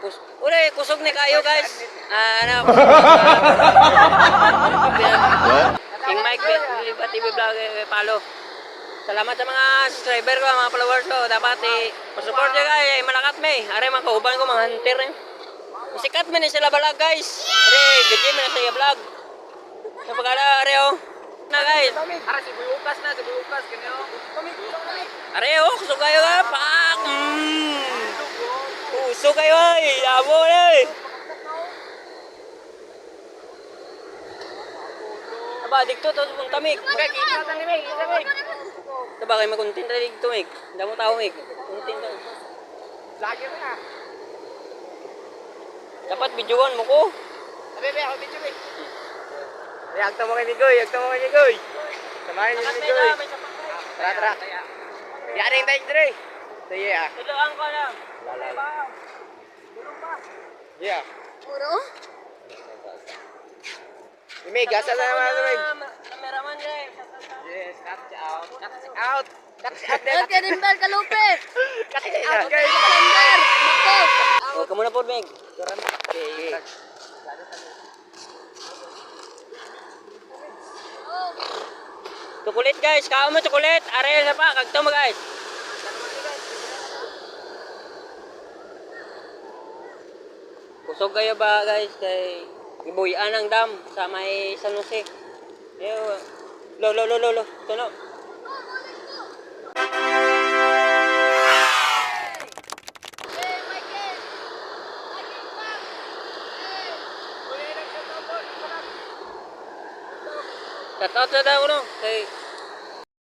Ure, kusog ni kayo guys. Ano? King Mike, Lipa TV Vlog, palo. Salamat sa mga subscriber ko, mga followers ko. Dapat pasupport nyo guys. Malakat may. Are, mga kauban ko, mga hunter. Sikat mo na sila balag guys. Are, gajin mo na sa vlog. Sa pagkala, are oh. Na guys. Ara si Buyukas na, si Buyukas kanyo. Are oh, kusog kayo ha. Pak! Kusog kayo ay. Abo ay. Aba, dikto to pong tamik. Kita ta ni Meg, isa Meg. Diba kayo maguntin na dito mig. Damo tao mig. Kuntin to. Vlogger na. Dapat videoan mo ko. Abi, ako video Meg. React mo kay Migoy, Migoy. Samahin niyo ni Migoy. Tara. Yaring tayo dire. Sige ah. Tuloan ko lang. Yeah. Puro? Meg, asa na naman Meg. Cameraman dyan. Yes, cut out. Cut out. Dahil ka rin ba, Kalupe? Cut out guys. Sander! Makos! Huwag ka muna po, Meg. Okay. Tukulit guys. Kao mo tukulit. Are sa pa. Kagto mo guys. Kusog kayo ba guys? Kay ibuyan ang dam sa may San Jose. Yo. Lo. Tuno. Shoutout sa daw no. Kay